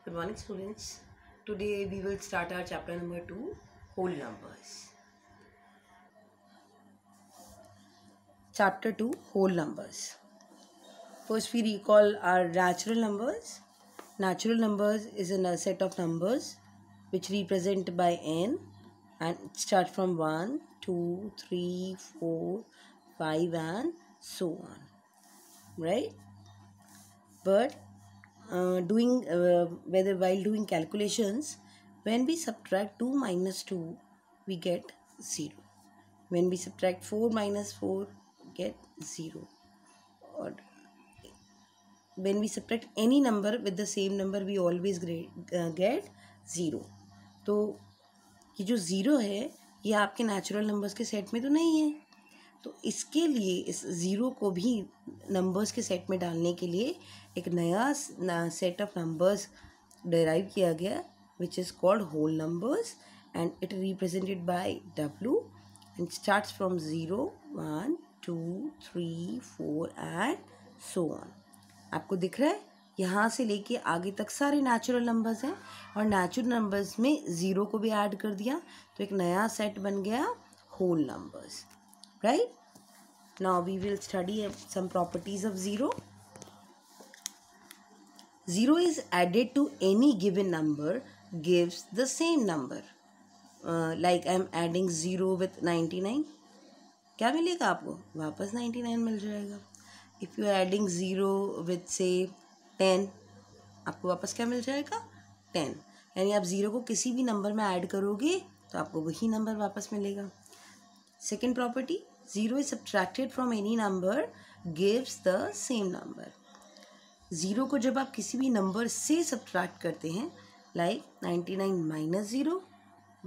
Good morning, students. Today we will start our chapter number 2, whole numbers. Chapter 2, whole numbers. First we recall our natural numbers. Natural numbers is a set of numbers which represent by n and start from 1, 2, 3, 4, 5 and so on. Right? But while doing calculations, when we subtract 2 minus 2, we get 0. When we subtract 4 minus 4, we get 0. Or when we subtract any number with the same number, we always get 0. तो ये जो 0 है, ये आपके natural numbers के set में तो नहीं है. तो इसके लिए इस ज़ीरो को भी नंबर्स के सेट में डालने के लिए एक नया सेट ऑफ नंबर्स डेराइव किया गया which is called whole numbers and it represented by W and starts from 0, 1, 2, 3, 4 and so on. आपको दिख रहा है यहाँ से लेके आगे तक सारे नेचुरल नंबर्स हैं और नेचुरल नंबर्स में ज़ीरो को भी ऐड कर दिया तो एक नया सेट बन गया whole numbers. Right? Now we will study some properties of 0. 0 is added to any given number gives the same number. Like I am adding 0 with 99. क्या मिलेगा आपको? वापस 99 मिल जाएगा. If you are adding 0 with say 10, आपको वापस क्या मिल जाएगा? 10. यानी आप 0 को किसी भी नंबर में ऐड करोगे तो आपको वही नंबर वापस मिलेगा. Second property, 0 is subtracted from any number gives the same number. 0 को जब आप किसी भी नंबर से सब्ट्रैक्ट करते हैं लाइक 99 माइनस 0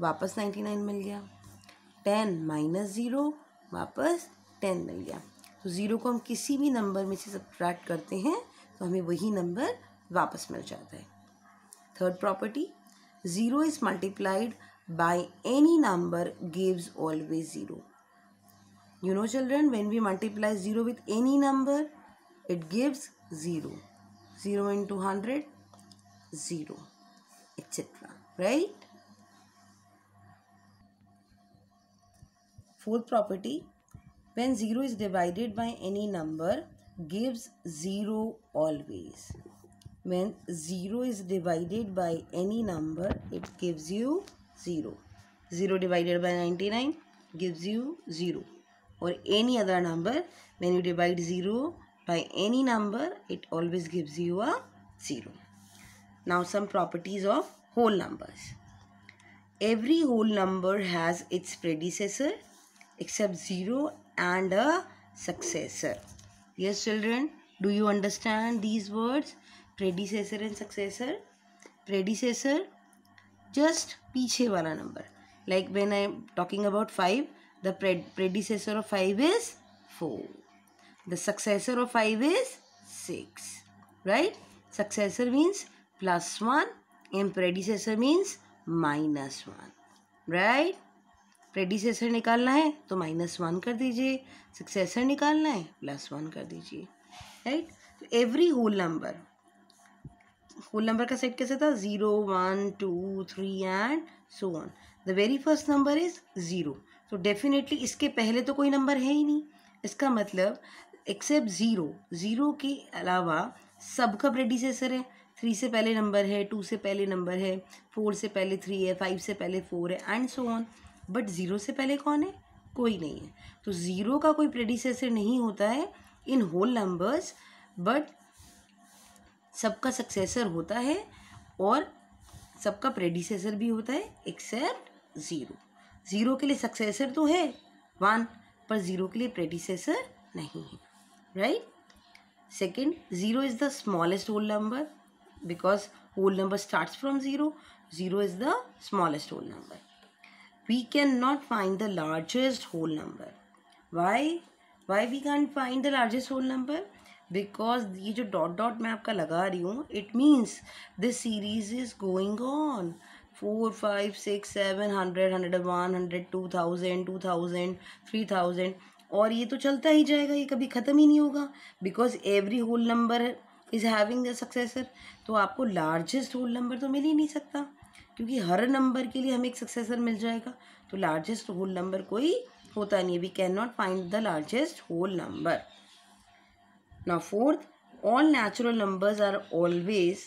वापस 99 मिल गया, 10 माइनस 0 वापस 10 मिल गया. तो 0 को हम किसी भी नंबर में से सब्ट्रैक्ट करते हैं तो हमें वही नंबर वापस मिल जाता है. Third property, 0 is multiplied by any number gives always 0. You know children, when we multiply 0 with any number, it gives 0. 0 into 100, 0, etc. Right? Fourth property, when 0 is divided by any number, gives 0 always. When 0 is divided by any number, it gives you 0. 0 divided by 99 gives you 0. Or any other number, when you divide 0 by any number, it always gives you a 0. Now some properties of whole numbers. Every whole number has its predecessor except 0 and a successor. Yes children, do you understand these words? Predecessor and successor. Predecessor, just पीछे वाला number. Like when I am talking about 5, the predecessor of 5 is 4. The successor of 5 is 6. Right? Successor means plus 1 and predecessor means minus 1. Right? Predecessor निकालना है तो minus 1 कर दीजिए. Successor निकालना है plus 1 कर दीजिए. Right? So every whole number का सेट कैसे था? 0, 1, 2, 3 and so on. The very first number is 0. तो डेफिनेटली इसके पहले तो कोई नंबर है ही नहीं. इसका मतलब एक्सेप्ट 0 के अलावा सबका प्रेडिसेसर है. 3 से पहले नंबर है, 2 से पहले नंबर है, 4 से पहले 3 है, 5 से पहले 4 है एंड सो ऑन. बट 0 से पहले कौन है? कोई नहीं है. तो 0 का कोई प्रेडिसेसर नहीं होता है इन होल नंबर्स, बट सबका सक्सेसर होता है और सबका प्रेडिसेसर भी होता है एक्सेप्ट 0. 0 के लिए सक्सेसर तो है 1, पर 0 के लिए प्रेडिसेसर नहीं है. Right? Second, 0 is the smallest whole number because whole number starts from 0. 0 is the smallest whole number. We can not find the largest whole number. Why we can find the largest whole number? Because ये जो dot dot मैं आपका लगा रही हूँ, it means this series is going on. 4, 5, 6, 7, 100, 101, 100, 2000, 2000, 3000 और ये तो चलता ही जाएगा, ये कभी ख़त्म ही नहीं होगा. Because every whole number is having the successor, तो आपको लार्जेस्ट होल नंबर तो मिल ही नहीं सकता, क्योंकि हर नंबर के लिए हमें एक सक्सेसर मिल जाएगा। तो लार्जेस्ट होल नंबर कोई होता नहीं है, we can not find the largest whole number. Now fourth, all natural numbers are always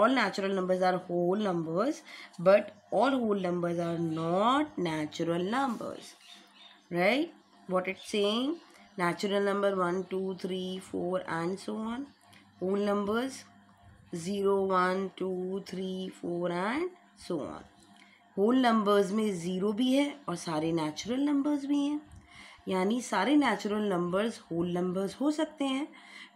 all natural numbers are whole numbers, but all whole numbers are not natural numbers, right? What it's saying, natural number 1 2 3 4 and so on, whole numbers 0 1 2 3 4 and so on। Whole numbers में zero भी है और सारे natural numbers भी हैं, यानी सारे natural numbers whole numbers हो सकते हैं,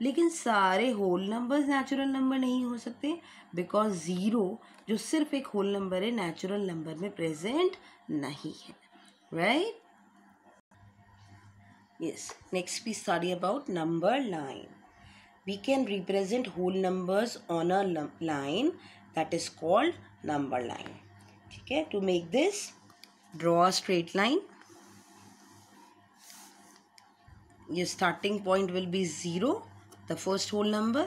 लेकिन सारे होल नंबर्स नेचुरल नंबर नहीं हो सकते, बिकॉज ज़ीरो जो सिर्फ एक होल नंबर है नेचुरल नंबर में प्रेजेंट नहीं है, right? Yes, next we study about number line. We can represent whole numbers on a line, that is called number line. ठीक है, to make this, draw a straight line. Your starting point will be 0, the first whole number.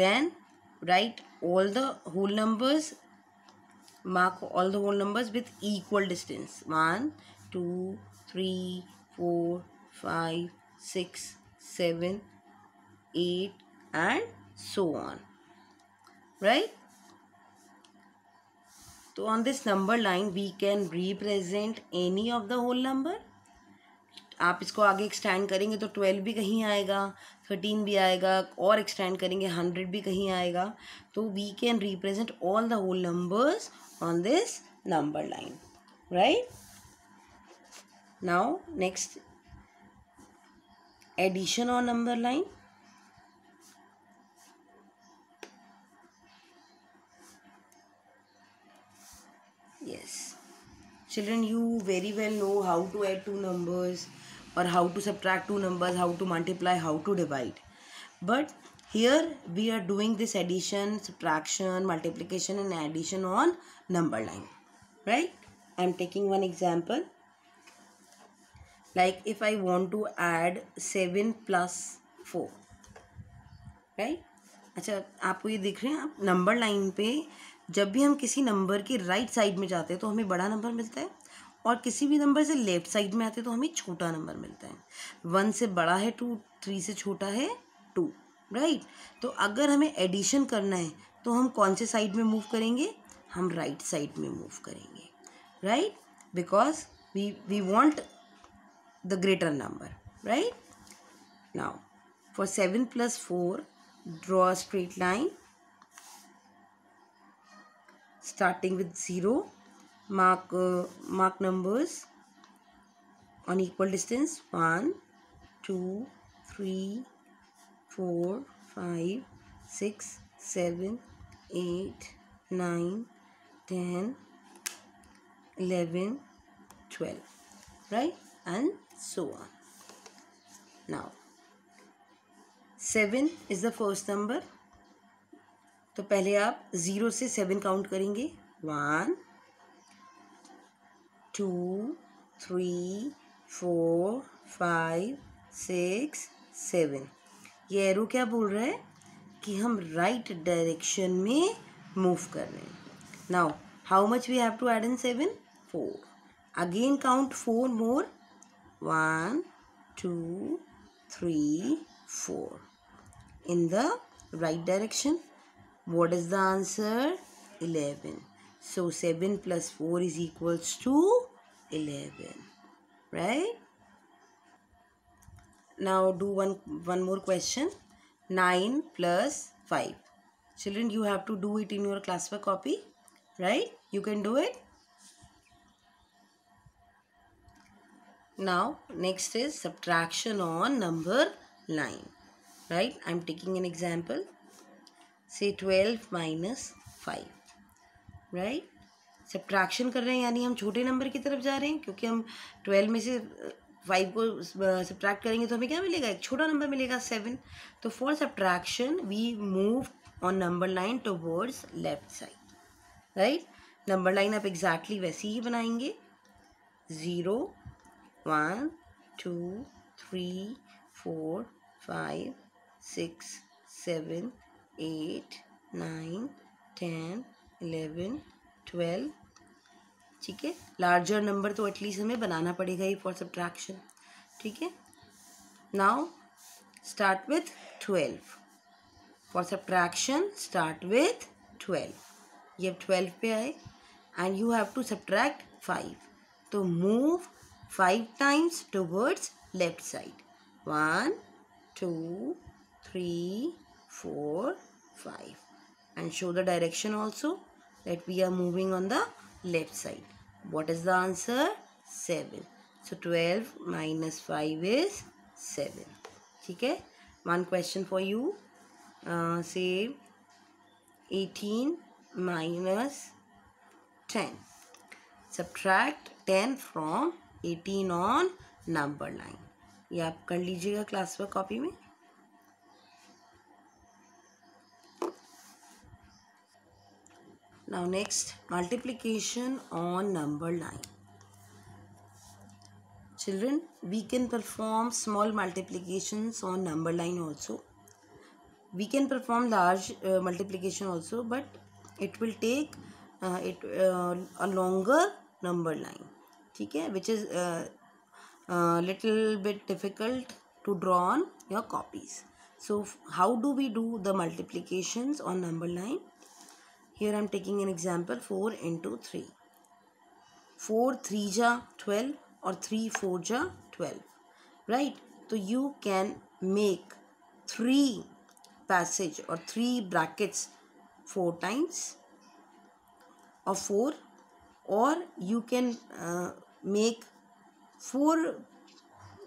Then write all the whole numbers, mark all the whole numbers with equal distance, 1 2 3 4 5 6 7 8 and so on, right? So on this number line we can represent any of the whole number. आप इसको आगे extend करेंगे तो 12 भी कहीं आएगा, 13 भी आएगा, और एक्सटेंड करेंगे 100 भी कहीं आएगा। तो we can represent all the whole numbers on this number line, right? Now next, addition on number line. yes, children, you very well know how to add two numbers, or how to subtract two numbers, how to multiply, how to divide. But here we are doing this addition, subtraction, multiplication and addition on number line, right? I am taking one example. Like if I want to add 7 plus 4, right? अच्छा, आपको ये दिख रहे हैं, आप number line पे जब भी हम किसी नंबर की राइट साइड में जाते हैं तो हमें बड़ा नंबर मिलता है, और किसी भी नंबर से लेफ्ट साइड में आते हैं तो हमें छोटा नंबर मिलता है। 1 से बड़ा है 2, 3 से छोटा है 2, राइट? तो अगर हमें एडिशन करना है तो हम कौन से साइड में मूव करेंगे? हम राइट साइड में मूव करेंगे, right? Because we want the greater number, right? Now for 7 plus 4, draw a straight line starting with 0. Mark numbers on equal distance, 1 2 3 4 5 6 7 8 9 10 11 12, right? And so on. Now 7 is the first number, तो पहले आप 0 से 7 count करेंगे, 1 2 3 4 5 6 7। ये arrow क्या बोल रहा है? कि हम राइट डायरेक्शन में मूव कर रहे हैं। Now how much we have to add in 7? 4। Again count 4 more, 1 2 3 4 in the right direction. What is the answer? 11. So 7 plus 4 is equals to 11, right? Now do one more question. 9 plus 5. Children, you have to do it in your classwork copy, right? You can do it. Now next is subtraction on number line, right? I'm taking an example. Say 12 minus 5, right? Subtraction कर रहे हैं, यानी हम छोटे number की तरफ जा रहे हैं, क्योंकि हम 12 में से 5 को सब्ट्रैक्ट करेंगे तो हमें क्या मिलेगा? एक छोटा नंबर मिलेगा, 7। तो for subtraction we move on number line towards left side, right? Number line आप एग्जैक्टली वैसी ही बनाएंगे, 0 1 2 3 4 5 6 7, 8, 9, 10, 11, 12. ठीक है, लार्जर नंबर तो एटलीस्ट हमें बनाना पड़ेगा ही फॉर सब्ट्रैक्शन. ठीक है, now start with 12. For subtraction start with 12. ये अब 12 पे आए and you have to subtract 5. तो move 5 times towards left side. 1, 2, 3, 4, 5. And show the direction also that we are moving on the left side. What is the answer? 7. So 12 minus 5 is 7. ठीक है, one question for you. Say 18 minus 10. Subtract 10 from 18 on number line. ये आप कर लीजिएगा class work copy में. Now next, multiplication on number line. Children, we can perform small multiplications on number line also. We can perform large multiplication also, but it will take a longer number line. ठीक है, which is little bit difficult to draw on your copies. So how do we do the multiplications on number line? Here I am taking an example. 4 into 3. 4 3 ja 12 or 3 4 ja 12. Right? So you can make 3 passage or 3 brackets 4 times of 4, or you can make 4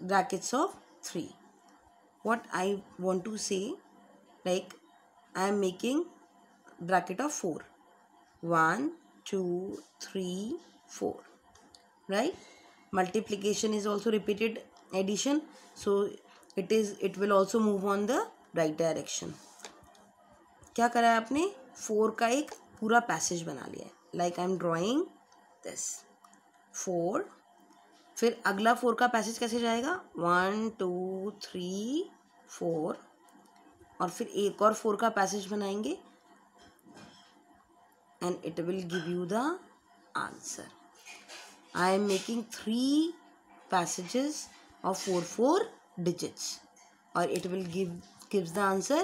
brackets of 3. What I want to say, like I am making bracket of 4. 1, 2, 3, 4. Right? Multiplication is also repeated addition, so it will also move on the right direction. क्या करा है आपने? 4 का एक पूरा passage बना लिया है. Like I am drawing this 4. फिर अगला 4 का पैसेज कैसे जाएगा? 1, 2, 3, 4. और फिर एक और 4 का पैसेज बनाएंगे and it will give you the answer. I am making 3 passages of 4 digits, or it will gives the answer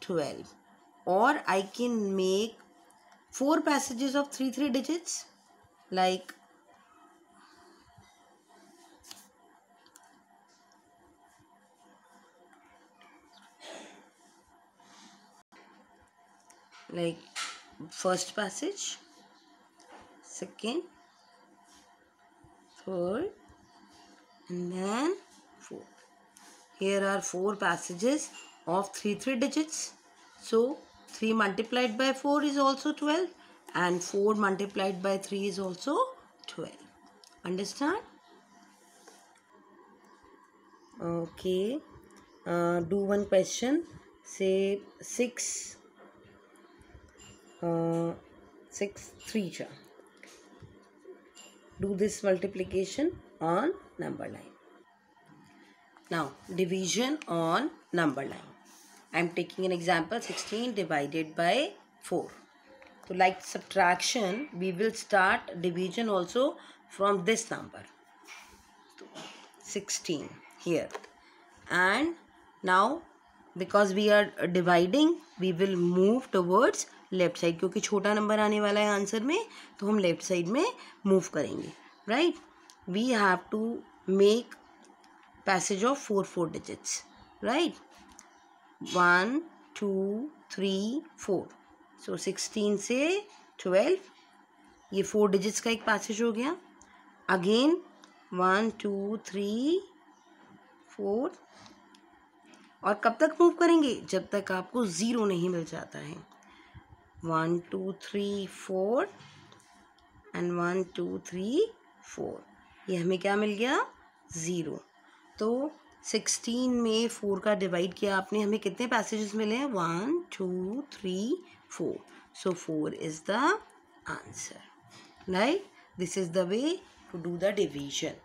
12. Or I can make 4 passages of 3 digits, like first passage, second, third, and then fourth. Here are 4 passages of 3 digits. So 3 multiplied by 4 is also 12, and 4 multiplied by 3 is also 12. Understand? Okay. Do one question. Say 6 3 ja. Do this multiplication on number line. Now division on number line. I am taking an example. 16 divided by 4. So like subtraction, we will start division also from this number, 16 here. And now because we are dividing, we will move towards left side, क्योंकि छोटा number आने वाला है answer में, तो हम left side में move करेंगे. Right? We have to make passage of 4 digits. Right? 1, 2, 3, 4. So 16 से 12, ये 4 डिजिट्स का एक पैसेज हो गया. अगेन 1, 2, 3, 4. और कब तक मूव करेंगे? जब तक आपको 0 नहीं मिल जाता है. 1, 2, 3, 4 and 1, 2, 3, 4. ये हमें क्या मिल गया? 0. तो 16 में 4 का डिवाइड किया आपने, हमें कितने पैसेजेस मिले हैं? 1, 2, 3, 4. So 4 is the answer. Right? This is the way to do the division.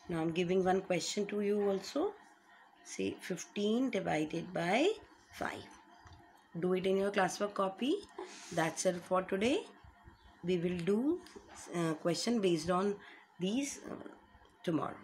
Now I'm giving one question to you also. Say 15 divided by 5. do it in your classwork copy. That's it for today. We will do question based on these tomorrow.